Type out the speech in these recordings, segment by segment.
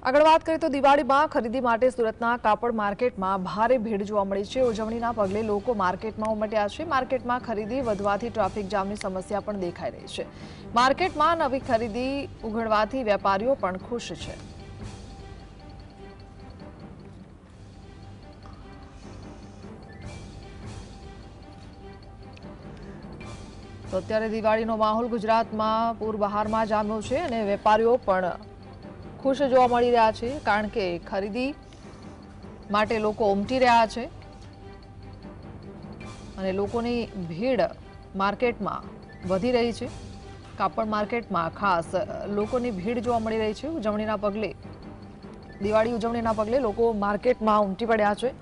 આગળ વાત કરીએ તો દિવાળીમાં ખરીદી માટે સુરતના કાપડ માર્કેટમાં ભારે ભીડ જોવા મળી છે। ઉજવણીના પગલે લોકો માર્કેટમાં ઉમટ્યા છે। માર્કેટમાં ખરીદી વધવાથી ટ્રાફિક જામની સમસ્યા પણ દેખાઈ રહી છે। માર્કેટમાં નવી ખરીદી ઉઘડવાથી વેપારીઓ પણ ખુશ છે। તો અત્યારે દિવાળીનો માહોલ ગુજરાતમાં પૂરબહારમાં જામ્યો છે અને વેપારીઓ પણ खुश જોવા મળી રહ્યા છે કારણ કે ખરીદી માટે લોકો ઉમટી રહ્યા છે અને લોકોની ભીડ માર્કેટમાં વધી રહી છે। કાપડ માર્કેટમાં ખાસ લોકોની ભીડ જોવા મળી રહી છે। ઉજવણીના પગલે દિવાળી ઉજવણીના પગલે લોકો માર્કેટમાં ઉમટી પડ્યા છે।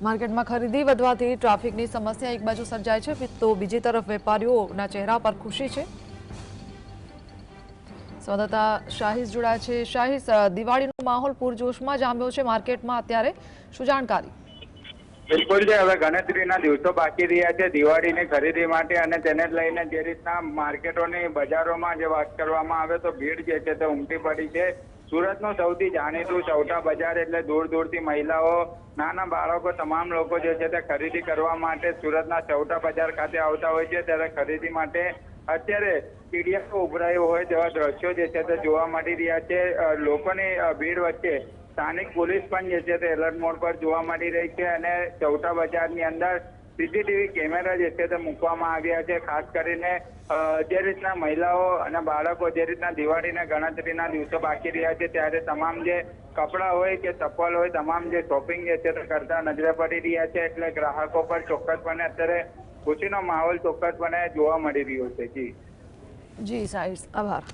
માર્કેટમાં ખરીદી વધવાથી ટ્રાફિકની સમસ્યા એક બાજુ સર્જાય છે તો બીજી તરફ વેપારીઓના ચહેરા પર ખુશી છે। સંવાદદાતા શાહિસ જોડાયા છે। શાહિસ, દિવાળીનો માહોલ પૂરજોશમાં જામ્યો છે માર્કેટમાં અત્યારે શું જાણકારી? બિલકુલ છે। હવે ગણતરીના દિવસો બાકી રહ્યા છે દિવાળીની ખરીદી માટે અને તેને લઈને જે રીતના માર્કેટોની બજારોમાં જે વાત કરવામાં આવે તો ભીડ જે છે તે ઉમટી પડી છે। સુરતનું સૌથી જાણીતું ચૌટા બજાર એટલે દૂર દૂરથી મહિલાઓ, નાના બાળકો, તમામ લોકો જે છે તે ખરીદી કરવા માટે સુરતના ચૌટા બજાર ખાતે આવતા હોય છે। ત્યારે ખરીદી માટે અત્યારે સીડીઓ ઉભરાયું હોય તેવા દ્રશ્યો જે છે તે જોવા મળી રહ્યા છે। લોકોની ભીડ વચ્ચે સ્થાનિક પોલીસ પણ જે છે તે એલર્ટ મોડ પર જોવા મળી રહી છે અને ચૌટા બજારની અંદર સીસીટીવી કેમેરા જે છે તે મૂકવામાં આવ્યા છે। ખાસ કરીને જે રીતના મહિલાઓ અને બાળકો જે રીતના દિવાળીના ગણતરીના દિવસો બાકી રહ્યા છે ત્યારે તમામ જે કપડાં હોય કે ચપ્પલ હોય તમામ જે શોપિંગ જે છે તે કરતા નજરે પડી રહ્યા છે। એટલે ગ્રાહકો પર ચોક્કસપણે અત્યારે ખુશીનો માહોલ ચોક્કસપણે જોવા મળી રહ્યો છે। જી જી શાહિસ, આભાર।